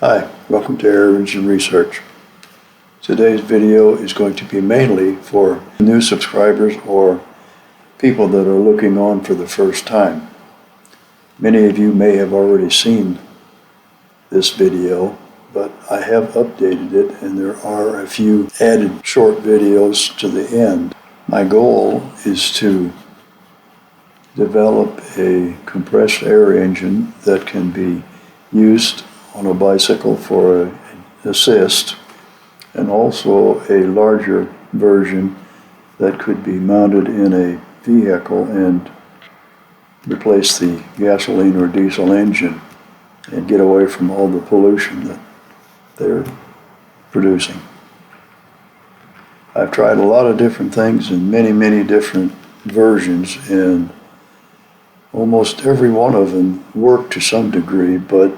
Hi, welcome to Air Engine Research. Today's video is going to be mainly for new subscribers or people that are looking on for the first time. Many of you may have already seen this video, but I have updated it and there are a few added short videos to the end. My goal is to develop a compressed air engine that can be used on a bicycle for an assist, and also a larger version that could be mounted in a vehicle and replace the gasoline or diesel engine and get away from all the pollution that they're producing. I've tried a lot of different things in many different versions, and almost every one of them worked to some degree, but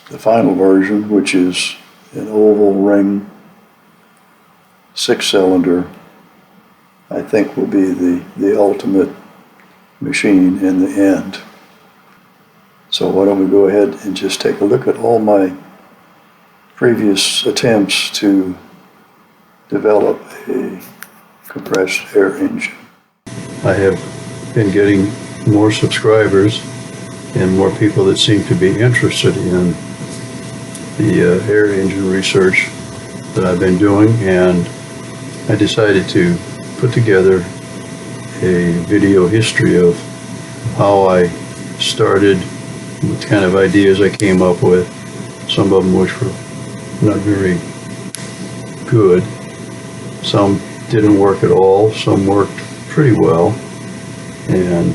the final version, which is an oval ring 6-cylinder, I think will be the ultimate machine in the end. So why don't we go ahead and just take a look at all my previous attempts to develop a compressed air engine. I have been getting more subscribers and more people that seem to be interested in the air engine research that I've been doing, and I decided to put together a video history of how I started, what kind of ideas I came up with, some of them which were not very good, some didn't work at all, some worked pretty well, and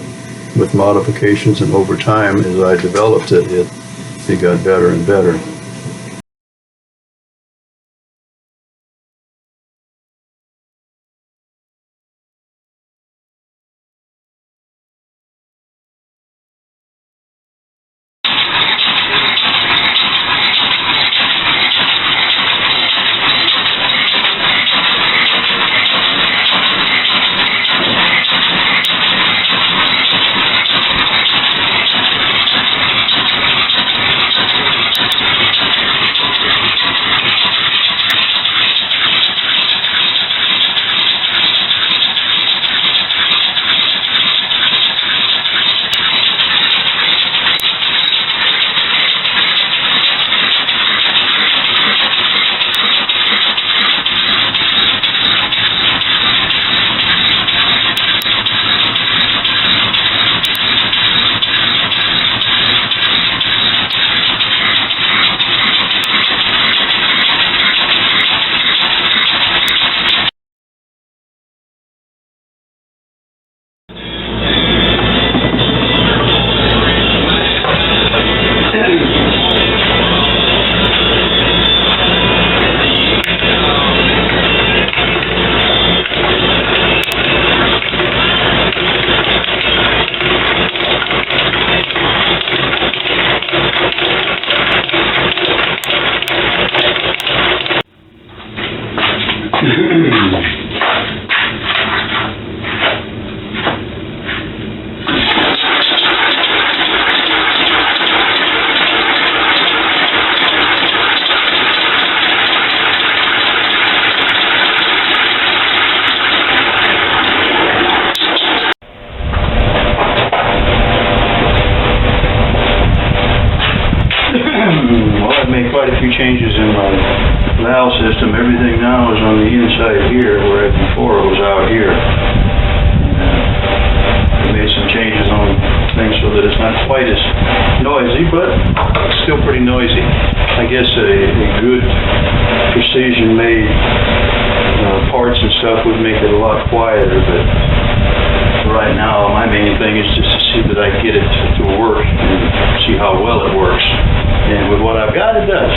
with modifications and over time as I developed it, it got better and better. Well, I've made quite a few changes in my valve system. Everything now is on the inside here, whereas before it was out here. I made some changes on things so that it's not quite as noisy, but it's still pretty noisy. I guess a good precision-made parts and stuff would make it a lot quieter, but right now my main thing is just to see that I get it to work and see how well it works. And with what I've got, it does.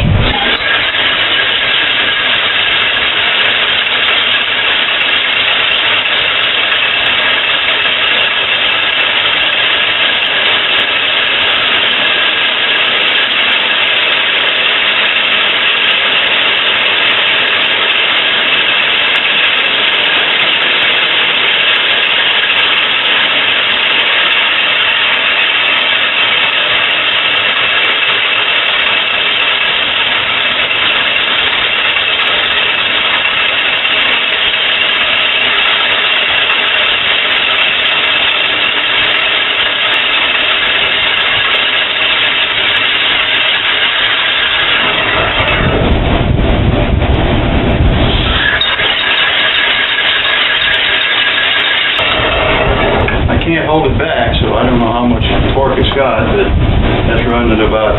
is about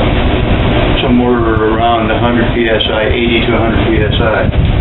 somewhere around 100 psi, 80 to 100 psi.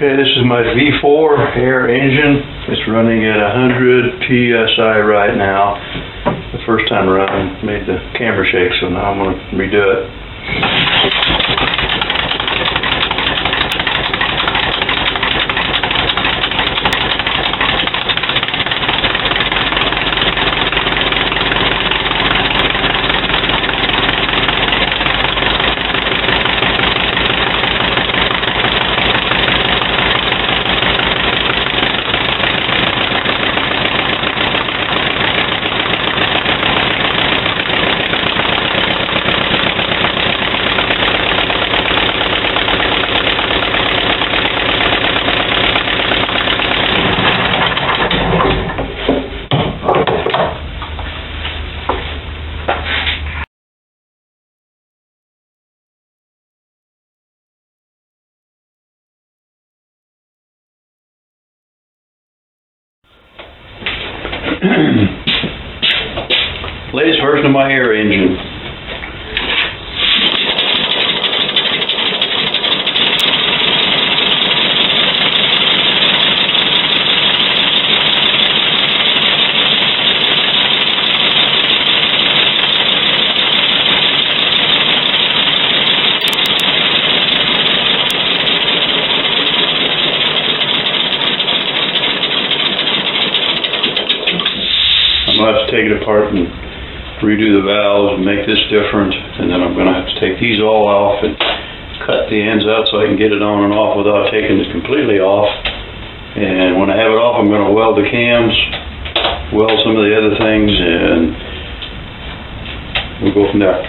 Okay, this is my V4 air engine. It's running at 100 psi right now. The first time around made the camera shake, so now I'm going to redo it. Latest version of my air engine. I'm going to have to take it apart and redo the valves and make this different, and then I'm going to have to take these all off and cut the ends out so I can get it on and off without taking it completely off. And when I have it off, I'm gonna weld the cams, weld some of the other things, and we'll go from there.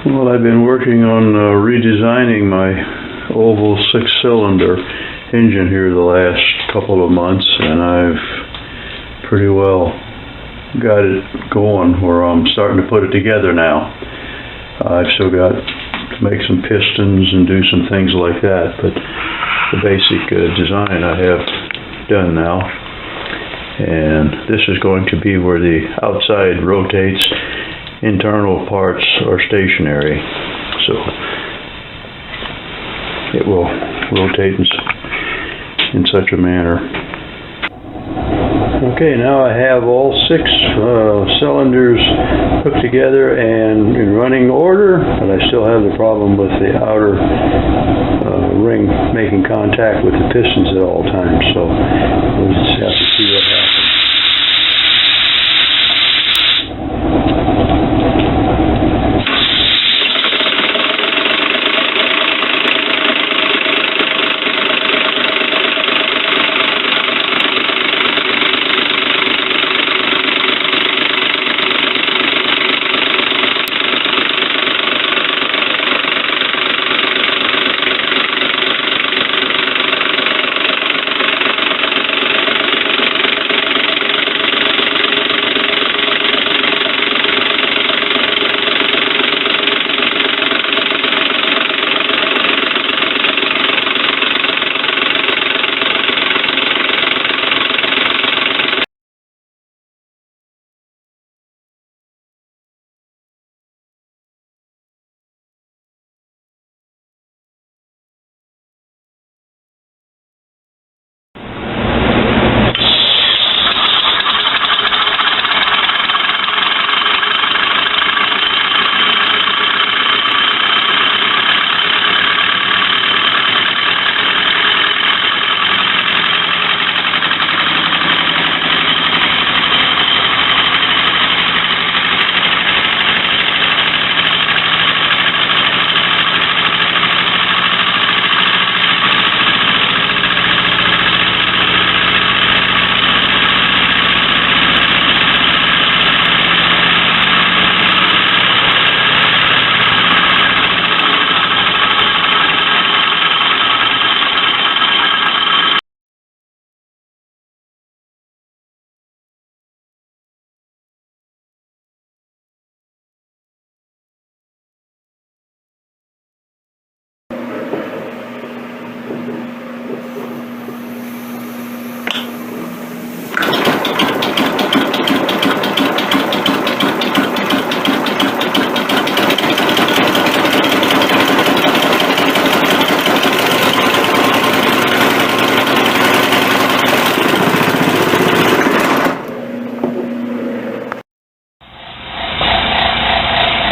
Well, I've been working on redesigning my oval 6-cylinder engine here the last couple of months, and I've pretty well got it going where I'm starting to put it together now. I've still got to make some pistons and do some things like that, but the basic design I have done now. And this is going to be where the outside rotates. Internal parts are stationary, so it will rotate in such a manner. Okay, now I have all 6 cylinders hooked together and in running order, but I still have the problem with the outer ring making contact with the pistons at all times, so we'll just have to see what happens.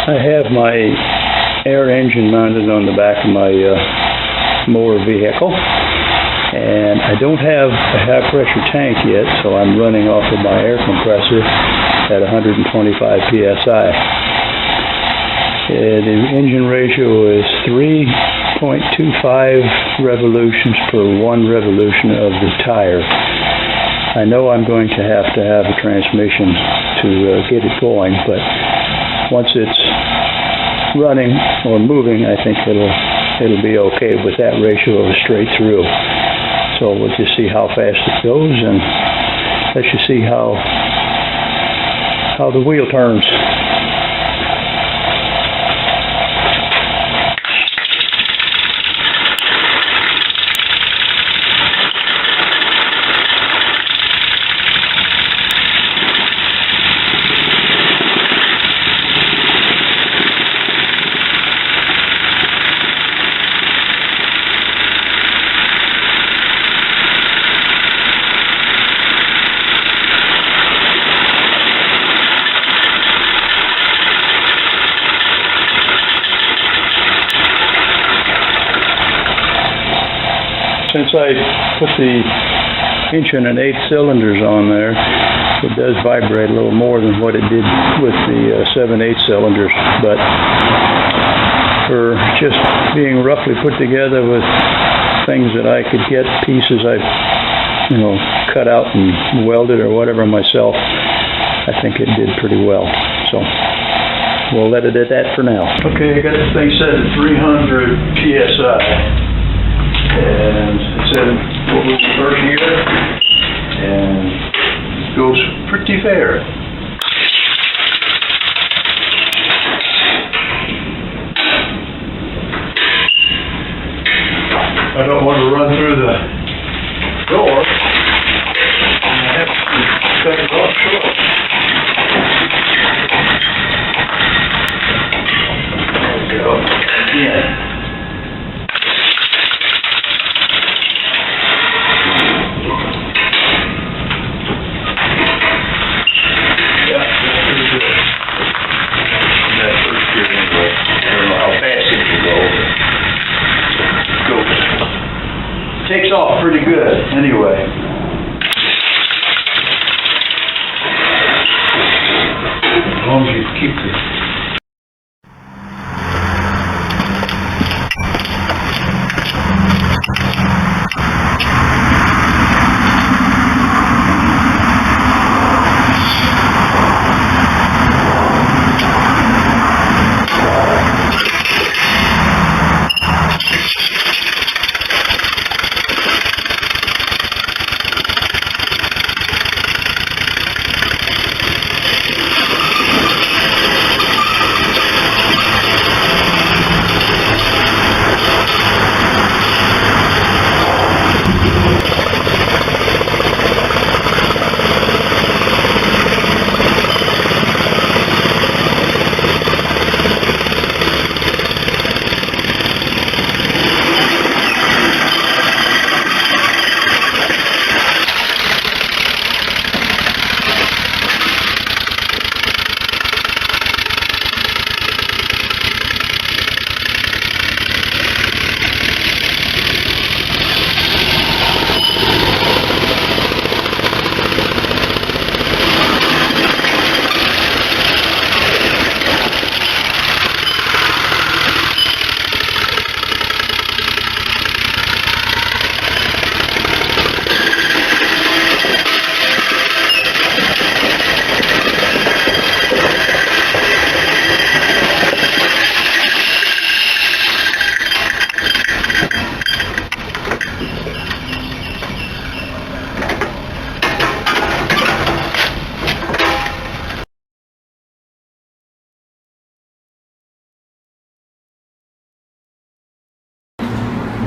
I have my air engine mounted on the back of my mower vehicle, and I don't have a high pressure tank yet, so I'm running off of my air compressor at 125 psi. The engine ratio is 3.25 revolutions per 1 revolution of the tire. I know I'm going to have a transmission to get it going, but once it's running or moving, I think it'll be okay with that ratio of straight through. So we'll just see how fast it goes, and let's just see how the wheel turns. Since I put the 1 and 1/8 cylinders on there, it does vibrate a little more than what it did with the 7/8 cylinders, but for just being roughly put together with things that I could get, pieces I cut out and welded or whatever myself, I think it did pretty well. So we'll let it at that for now. Okay, I got this thing set at 300 psi. And it said what was the first year, and it goes pretty fair. I don't want to run through the door, and I have to cut it off short. There we go. Again. Takes off pretty good, anyway. As long as you keep the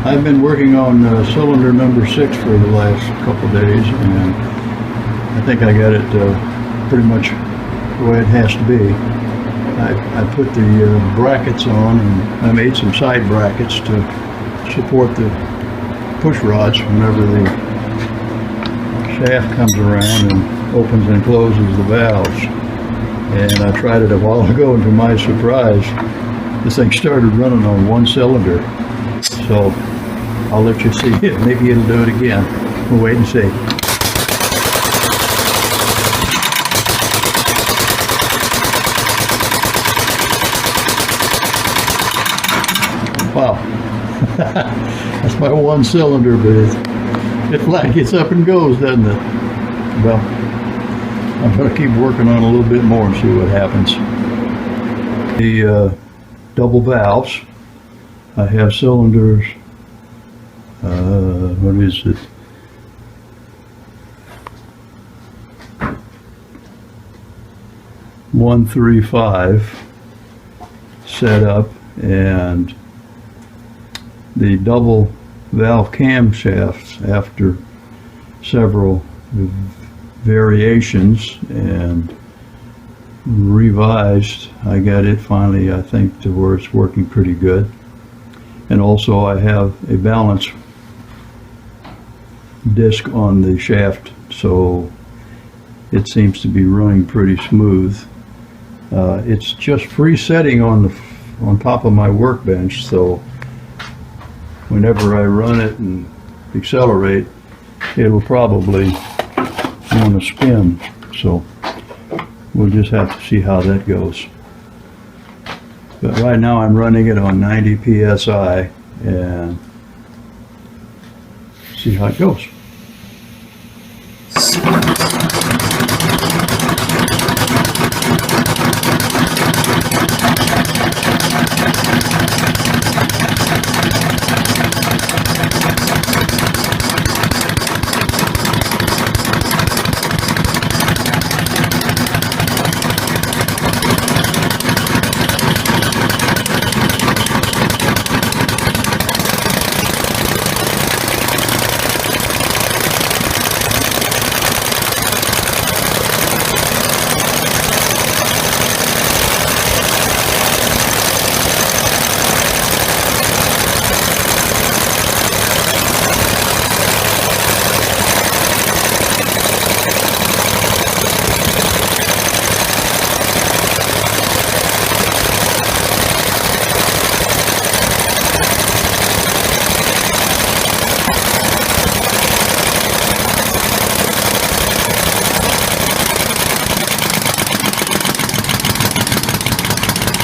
I've been working on cylinder number 6 for the last couple of days, and I think I got it pretty much the way it has to be. I put the brackets on, and I made some side brackets to support the push rods whenever the shaft comes around and opens and closes the valves. And I tried it a while ago, and to my surprise, this thing started running on one cylinder. So I'll let you see it. Maybe it'll do it again. We'll wait and see. Wow. That's my one cylinder, but it flat gets up and goes, doesn't it? Well, I'm going to keep working on it a little bit more and see what happens. The double valves, I have cylinders, what is it? One, 3, 5 set up, and the double valve camshafts, after several variations and revised, I got it finally, I think, to where it's working pretty good. And also I have a balance disc on the shaft, so it seems to be running pretty smooth. It's just freesetting on top of my workbench, so whenever I run it and accelerate, it'll probably want to spin. So we'll just have to see how that goes. But right now I'm running it on 90 psi and see how it goes.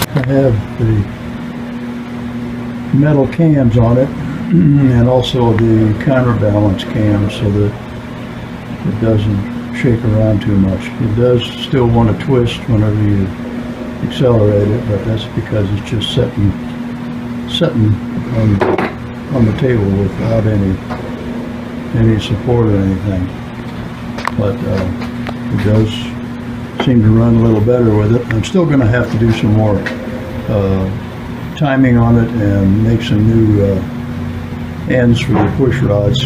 I have the metal cams on it and also the counterbalance cams so that it doesn't shake around too much. It does still want to twist whenever you accelerate it, but that's because it's just sitting on the table without any support or anything. But it does seem to run a little better with it. I'm still going to have to do some more timing on it and make some new ends for the push rods.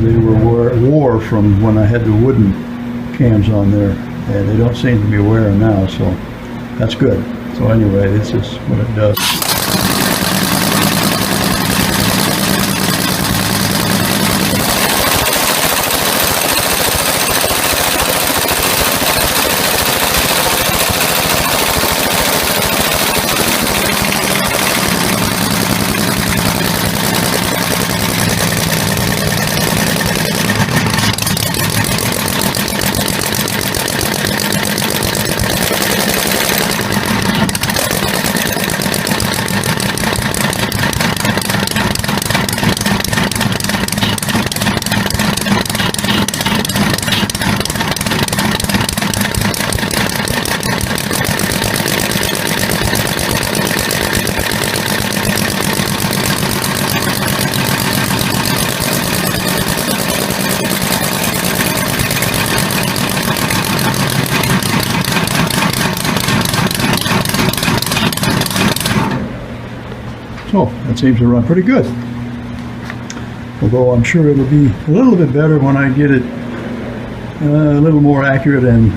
They were wore from when I had the wooden cams on there, and they don't seem to be wearing now, so that's good. So anyway, this is what it does. So that seems to run pretty good. Although I'm sure it'll be a little bit better when I get it a little more accurate and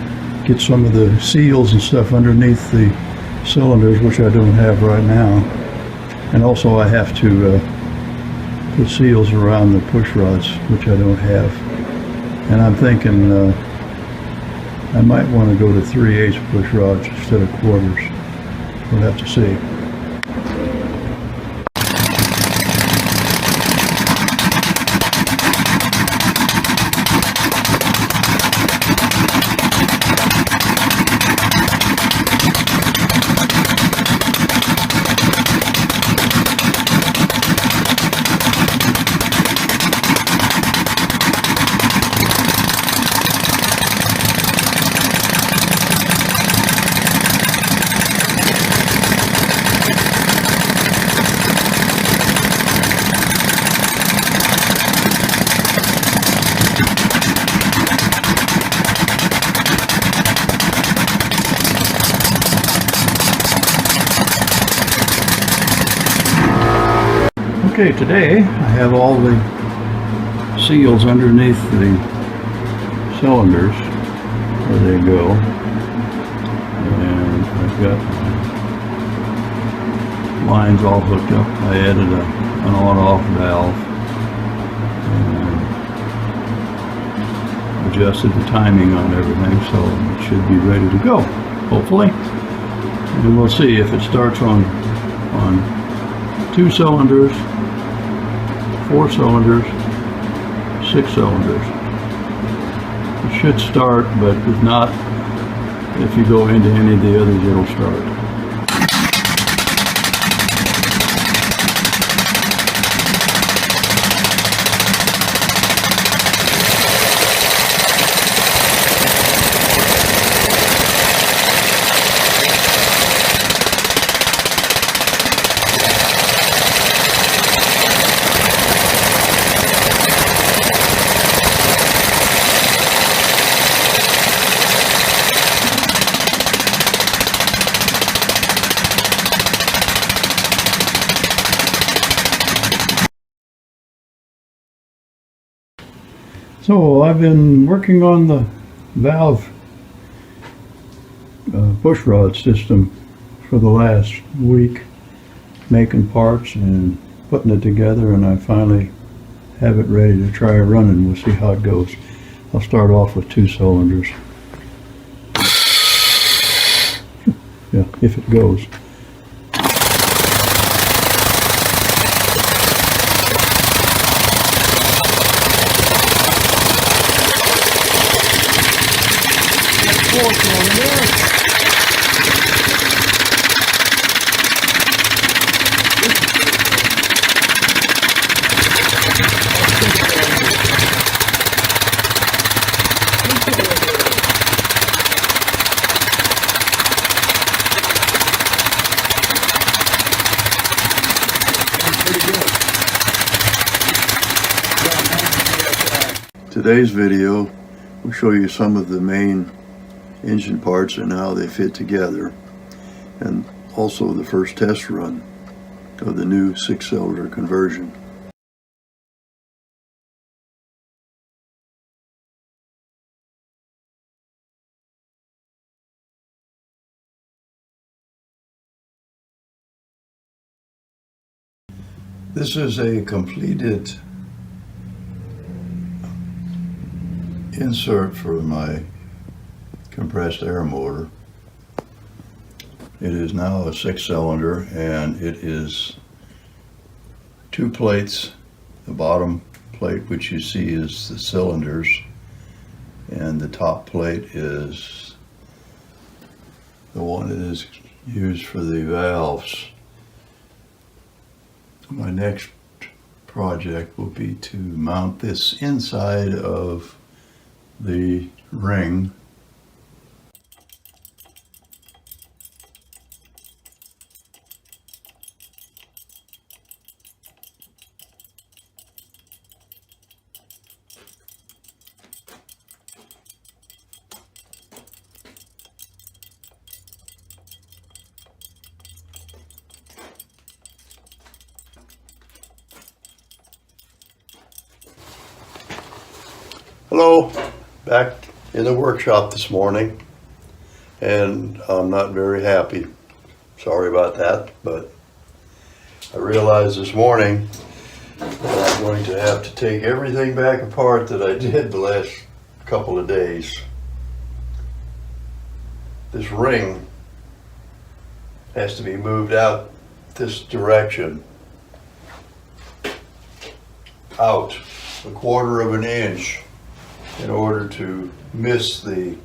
get some of the seals and stuff underneath the cylinders, which I don't have right now. And also I have to put seals around the push rods, which I don't have. And I'm thinking I might want to go to 3/8 push rods instead of quarters. We'll have to see. Okay, today I have all the seals underneath the cylinders where they go, and I've got my lines all hooked up. I added an on-off valve and adjusted the timing on everything, so it should be ready to go, hopefully. And we'll see if it starts on 2 cylinders, 4 cylinders, 6 cylinders. It should start, but if not, if you go into any of the others, it'll start. So I've been working on the valve push rod system for the last week, making parts and putting it together, and I finally have it ready to try running. We'll see how it goes. I'll start off with 2 cylinders. Yeah, if it goes. Today's video will show you some of the main engine parts and how they fit together, and also the first test run of the new 6-cylinder conversion. This is a completed insert for my compressed air motor. It is now a 6-cylinder, and it is 2 plates. The bottom plate, which you see, is the cylinders, and the top plate is the one that is used for the valves. My next project will be to mount this inside of the ring. Hello, back in the workshop this morning, and I'm not very happy. Sorry about that, but I realized this morning that I'm going to have to take everything back apart that I did the last couple of days. this ring has to be moved out this direction, out 1/4 of an inch, in order to miss the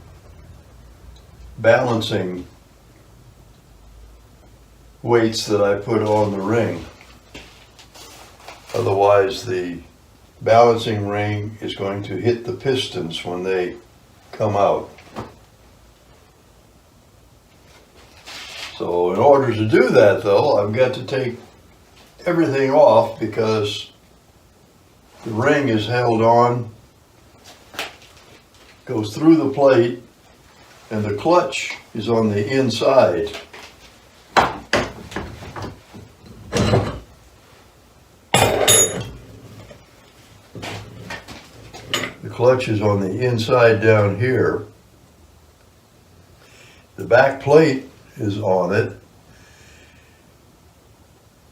balancing weights that I put on the ring. Otherwise, the balancing ring is going to hit the pistons when they come out. So in order to do that though, I've got to take everything off because the ring is held on, goes through the plate, and the clutch is on the inside. The clutch is on the inside down here. The back plate is on it.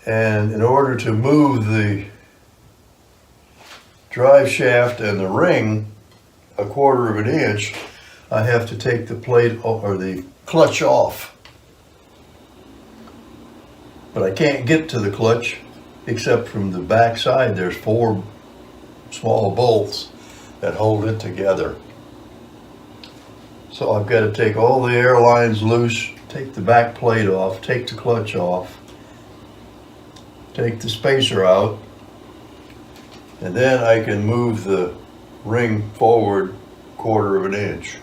And in order to move the drive shaft and the ring 1/4 of an inch, I have to take the plate or the clutch off. But I can't get to the clutch except from the back side. There's 4 small bolts that hold it together. So I've got to take all the air lines loose, take the back plate off, take the clutch off, take the spacer out, and then I can move the ring forward 1/4 of an inch.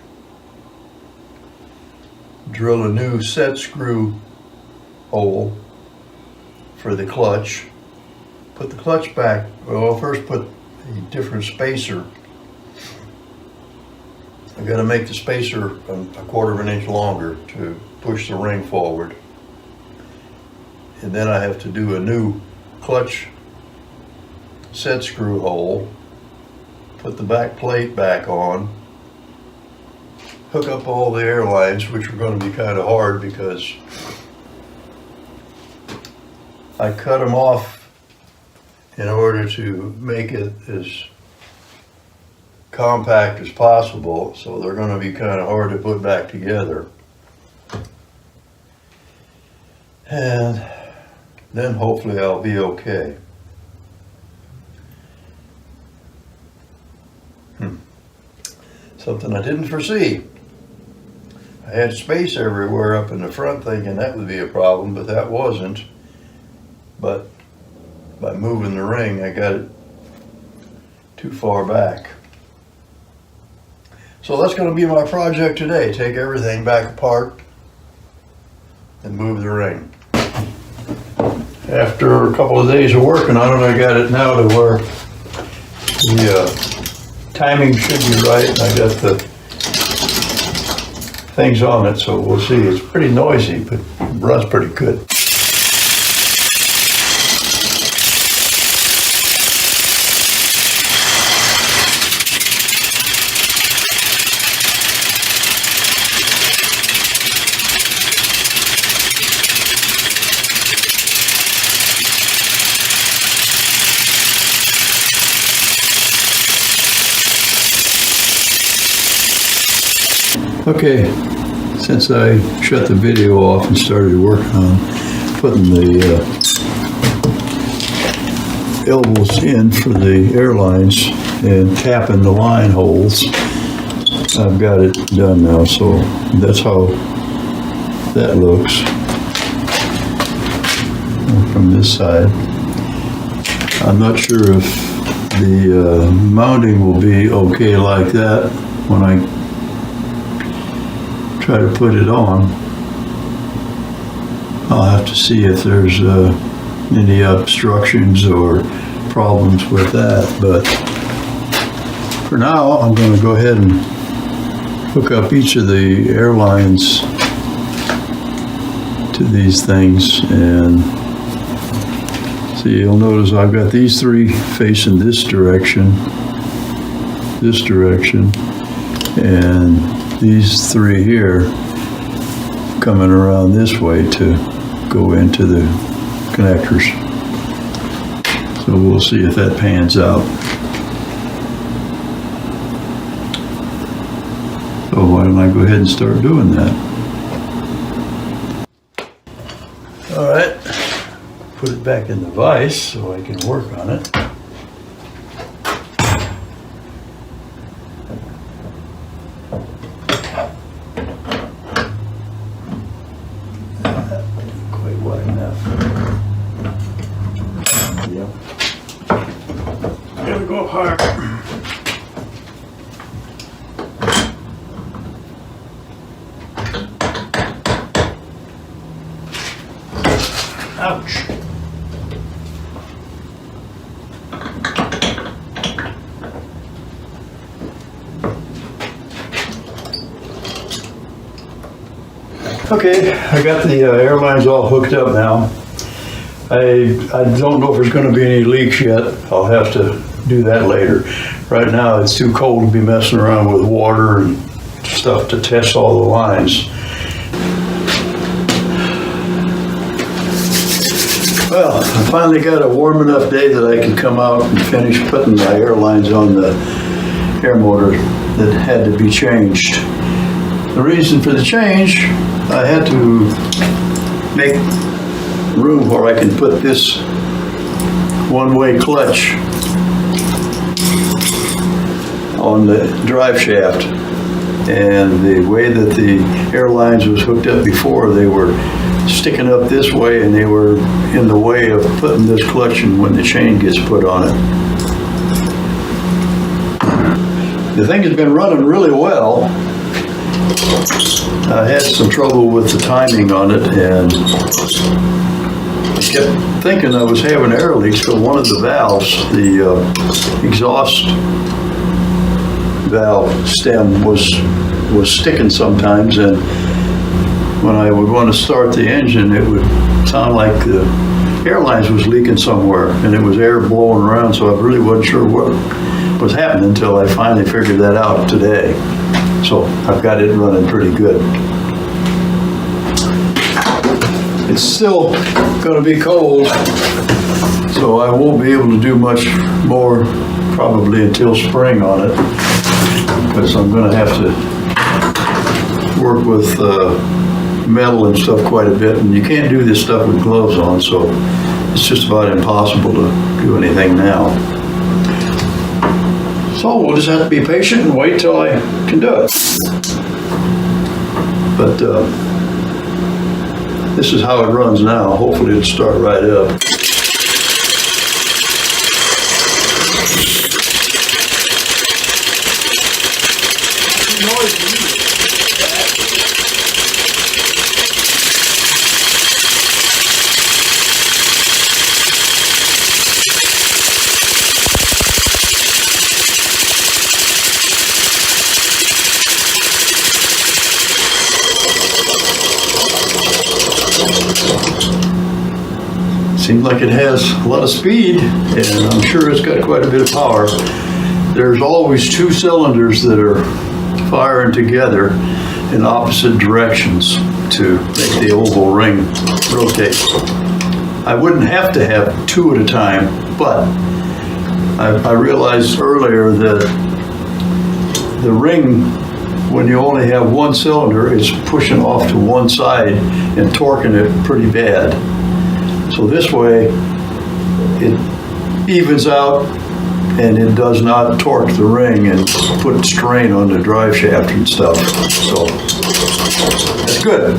Drill a new set screw hole for the clutch. Put the clutch back, well, I'll first put a different spacer. I've got to make the spacer a 1/4 of an inch longer to push the ring forward. And then I have to do a new clutch set screw hole, put the back plate back on, hook up all the air lines, which are going to be kind of hard because I cut them off in order to make it as compact as possible, so they're going to be kind of hard to put back together. And then hopefully I'll be okay. Something I didn't foresee. I had space everywhere up in the front thinking that would be a problem, but that wasn't. But by moving the ring, I got it too far back. So that's going to be my project today. Take everything back apart and move the ring. After a couple of days of working on it, I got it now to where the timing should be right, and I got the things on it, so we'll see. It's pretty noisy, but it runs pretty good. Okay, since I shut the video off and started working on putting the elbows in for the airlines and tapping the line holes, I've got it done now, so that's how that looks from this side. I'm not sure if the mounting will be okay like that when I try to put it on. I'll have to see if there's any obstructions or problems with that, but for now I'm going to go ahead and hook up each of the airlines to these things, and see, you'll notice I've got these 3 facing this direction, and these 3 here coming around this way to go into the connectors. So we'll see if that pans out. So why don't I go ahead and start doing that? back in the vise so I can work on it. Quite wide enough. Yep. Gotta go up higher. Ouch. Okay, I got the air lines all hooked up now. I don't know if there's going to be any leaks yet. I'll have to do that later. Right now it's too cold to be messing around with water and stuff to test all the lines. Well, I finally got a warm enough day that I can come out and finish putting my air lines on the air motor that had to be changed. The reason for the change, I had to make room where I can put this one-way clutch on the drive shaft. And the way that the air lines was hooked up before, they were sticking up this way and they were in the way of putting this clutch in when the chain gets put on it. The thing has been running really well. I had some trouble with the timing on it, and I kept thinking I was having air leaks, but one of the valves, the exhaust valve stem was sticking sometimes, and when I would want to start the engine, it would sound like the air lines was leaking somewhere, and it was air blowing around, so I really wasn't sure what was happening until I finally figured that out today. So I've got it running pretty good. It's still going to be cold, so I won't be able to do much more probably until spring on it, because I'm going to have to work with metal and stuff quite a bit, and you can't do this stuff with gloves on, so it's just about impossible to do anything now. So we'll just have to be patient and wait till I can do it. But this is how it runs now. Hopefully it'll start right up. Seems like it has a lot of speed, and I'm sure it's got quite a bit of power. There's always two cylinders that are firing together in opposite directions to make the oval ring rotate. I wouldn't have to have two at a time, but I realized earlier that the ring, when you only have one cylinder, is pushing off to one side and torquing it pretty bad. So this way, it evens out and it does not torque the ring and put strain on the drive shaft and stuff. So that's good.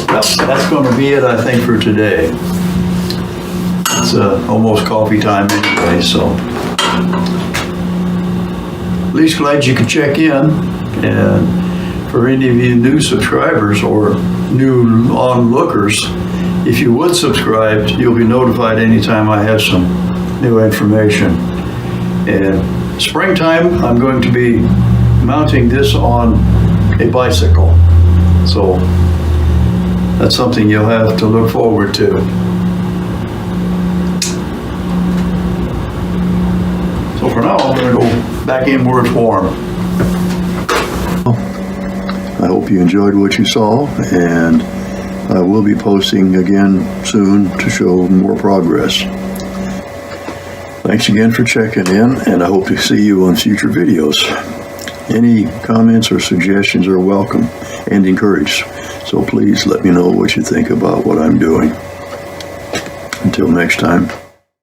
Well, that's going to be it, I think, for today. It's almost coffee time anyway, so at least glad you could check in. And for any of you new subscribers or new onlookers, if you would subscribe, you'll be notified anytime I have some new information. And springtime, I'm going to be mounting this on a bicycle. So that's something you'll have to look forward to. So for now, I'm going to go back in where it's warm. I hope you enjoyed what you saw, and I will be posting again soon to show more progress. Thanks again for checking in, and I hope to see you on future videos. Any comments or suggestions are welcome and encouraged. So please let me know what you think about what I'm doing. Until next time.